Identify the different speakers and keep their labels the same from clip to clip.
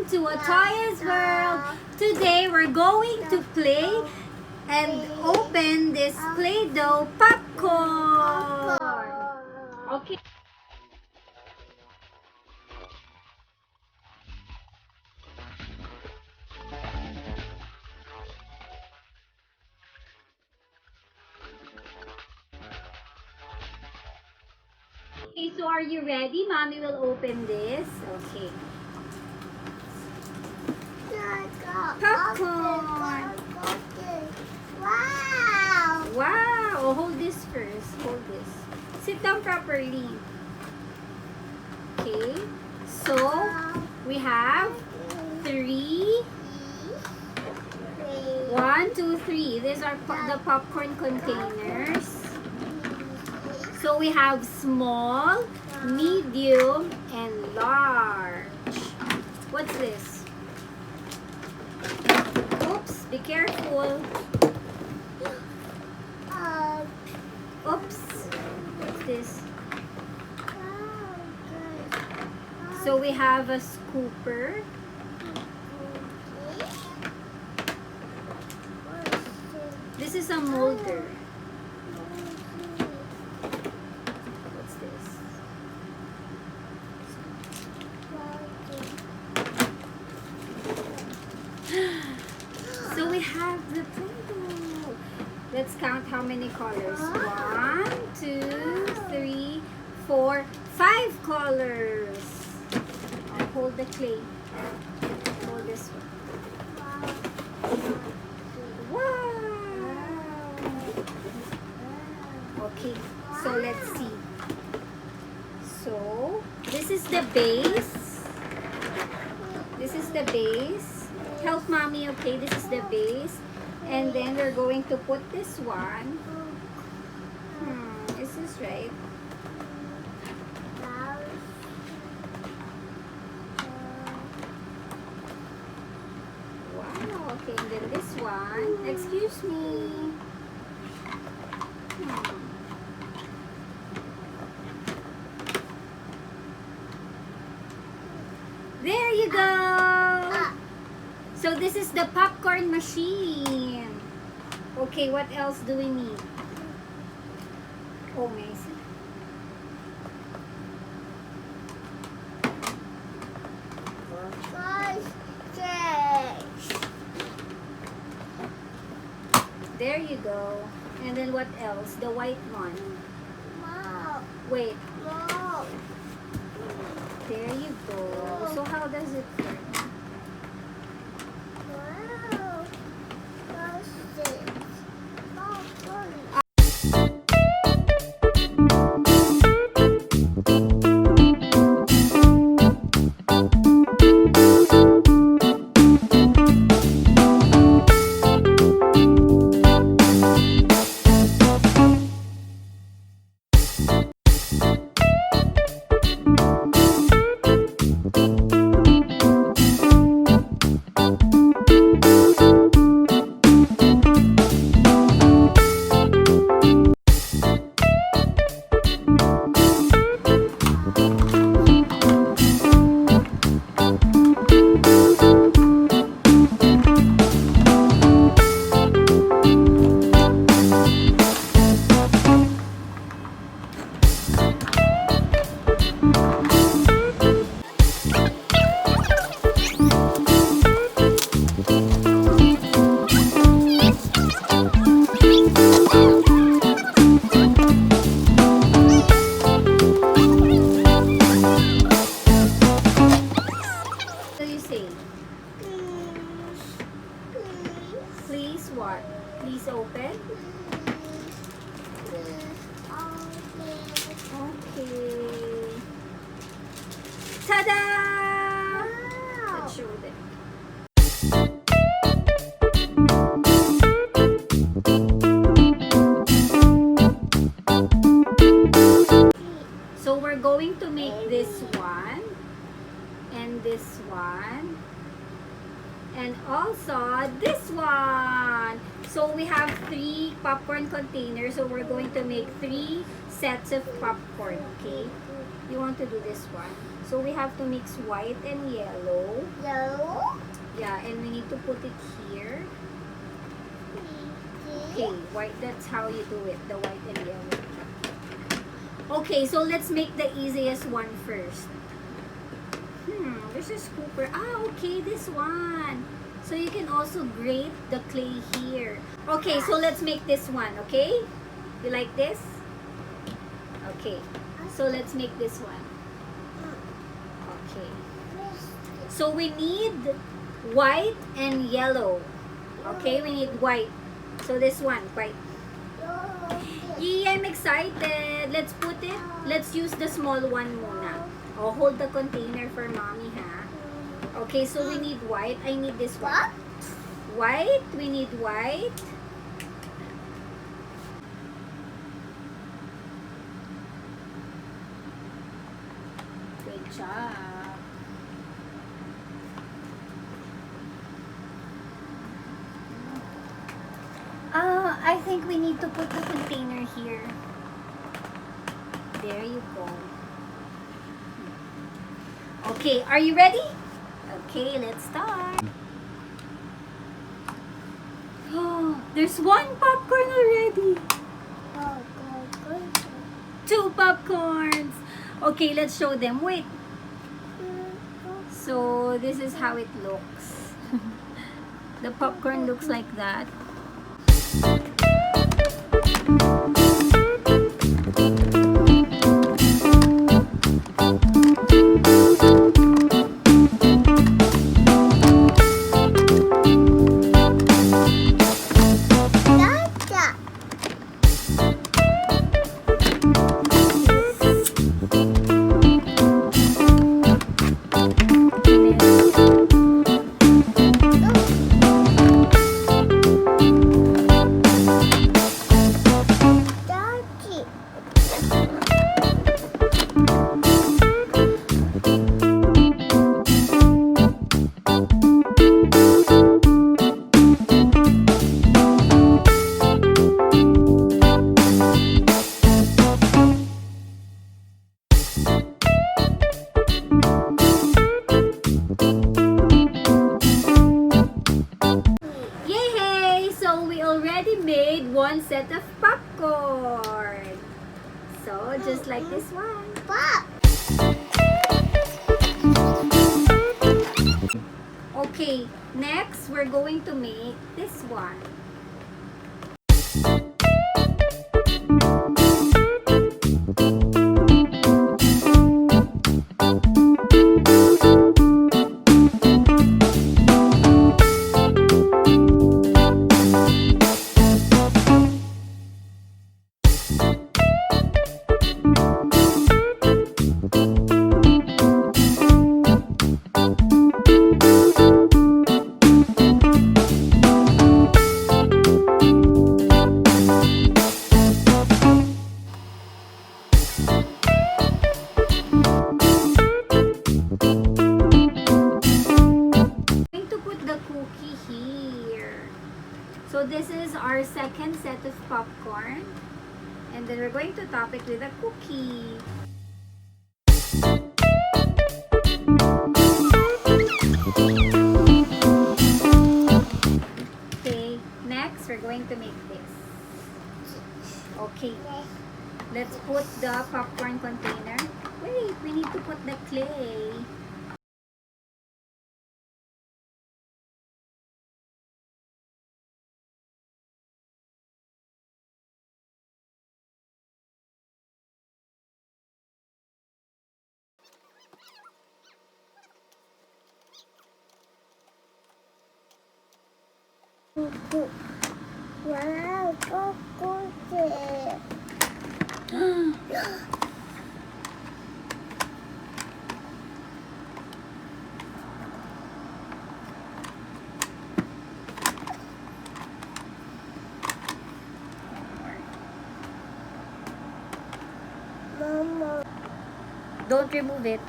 Speaker 1: to a Toys World. Today we're going to play and open this Play-Doh popcorn. Okay. Okay, so are you ready? Mommy will open this. Okay. Popcorn.
Speaker 2: Wow!
Speaker 1: Wow! Oh, hold this first. Hold this. Sit down properly. Okay. So, we have 3. 1, 2, 3. These are the popcorn containers. So, we have small, medium, and large. What's this? Oops, be careful. Oops. What's this? So we have a scooper. This is a molder. What's this? So we have the Play-Doh. Let's count how many colors. 1, 2, 3, 4, 5 colors. I'll hold the clay. Hold this one. Wow! Okay, so let's see. So, this is the base. This is the base. Help mommy, okay? This is the base. And then we're going to put this one. Is this right? Wow, okay. And then this one. Excuse me. There you go! So this is the popcorn machine. Okay, what else do we need? Oh, Mason. There you go. And then what else? The white one. Wait. There you go. So how does it work? Please what? Please open. Okay. Ta-da! Let's show them. So we're going to make this one and this one And also this one. So we have 3 popcorn containers. So we're going to make 3 sets of popcorn. Okay? You want to do this one. So we have to mix white and yellow.
Speaker 2: Yellow.
Speaker 1: Yeah, and we need to put it here. Okay, white, that's how you do it, the white and yellow. Okay, so let's make the easiest one first. This is Cooper. Okay, this one. So you can also grate the clay here. Okay, so let's make this one, okay? You like this? Okay, so let's make this one. Okay. So we need white and yellow. Okay, we need white. So this one, white. Yeah, I'm excited. Let's put it. Let's use the small one muna. Oh, hold the container for mommy, ha? Okay, so we need white. I need this one.
Speaker 2: What?
Speaker 1: White. We need white. Good job. I think we need to put the container here. There you go. Okay, are you ready? Okay, let's start. Oh, there's 1 popcorn already. 2 popcorns. Okay, let's show them. Wait. So, this is how it looks. The popcorn looks like that. Yay! So we already made 1 set of popcorn. So just like this one.
Speaker 2: Pop.
Speaker 1: Okay, next we're going to make this one. So this is our second set of popcorn. And then we're going to top it with a cookie. Okay, next we're going to make this. Okay, let's put the popcorn container. Wait, we need to put the clay.
Speaker 2: Wow, popcorn. Mama.
Speaker 1: Don't remove it.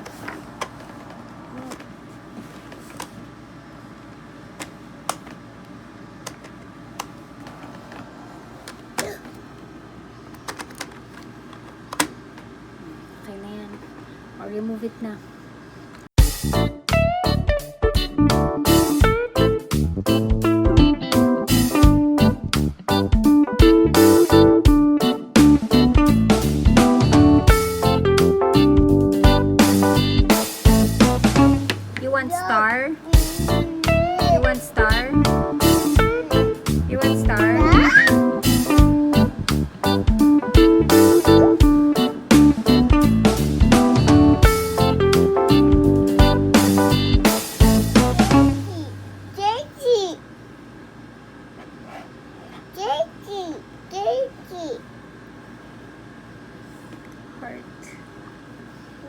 Speaker 1: Or remove it na. You want star? You want star? You want star?
Speaker 2: Daisy. Daisy. Daisy.
Speaker 1: Heart.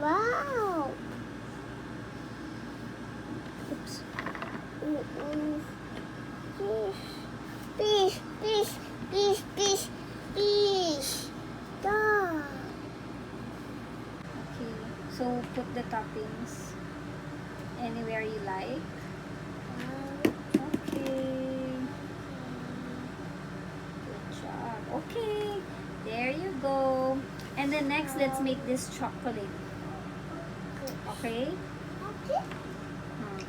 Speaker 2: Wow.
Speaker 1: Oops.
Speaker 2: Fish, fish, fish, fish, fish. Dog.
Speaker 1: Okay. So put the toppings anywhere you like. Okay. Good job. Okay. There you go. And then next, let's make this chocolate. Okay?
Speaker 2: Okay.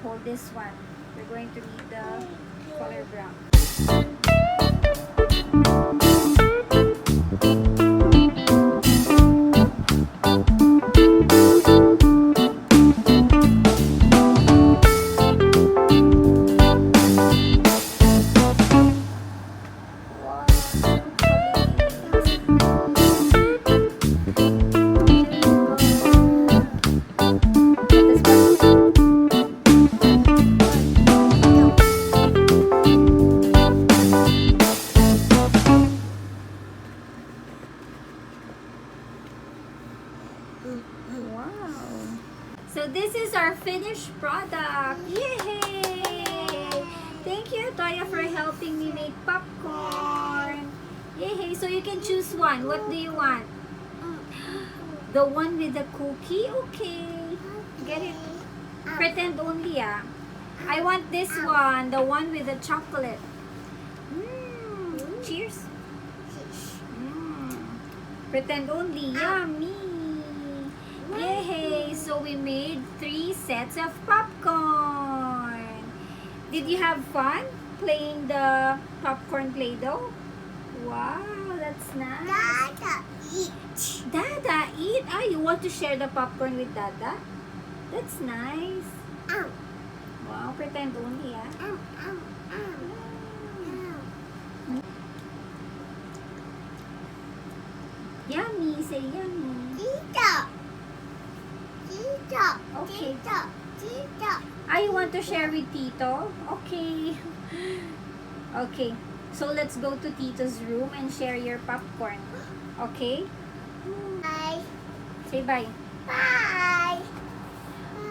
Speaker 1: Hold this one. We're going to need the color brown. Wow. So this is our finished product. Yay! Thank you, Toya, for helping me make popcorn. Yay! So you can choose one. What do you want? The one with the cookie? Okay. Get it. Pretend only, ah. I want this one. The one with the chocolate. Cheers. Pretend only. Yummy. Yay! So we made 3 sets of popcorn. Did you have fun playing the popcorn Play-Doh? Wow, that's nice.
Speaker 2: Dada, eat.
Speaker 1: Dada, eat. Ah, you want to share the popcorn with Dada? That's nice. Wow, pretend only, ah. Yummy, say yummy.
Speaker 2: Tita. Tita.
Speaker 1: Okay.
Speaker 2: Tita. Tita.
Speaker 1: Ah, you want to share with Tito? Okay. Okay. So let's go to Tito's room and share your popcorn. Okay?
Speaker 2: Bye.
Speaker 1: Say bye.
Speaker 2: Bye.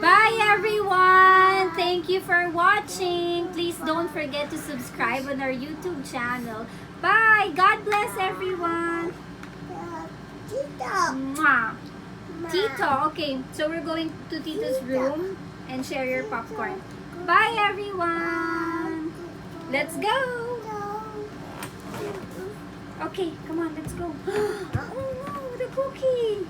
Speaker 1: Bye everyone! Thank you for watching. Please don't forget to subscribe on our YouTube channel. Bye! God bless everyone!
Speaker 2: Tita.
Speaker 1: Mwah! Tito, okay. So we're going to Tito's room and share your popcorn. Bye everyone! Let's go! Okay, come on, let's go. Oh no, the cookie!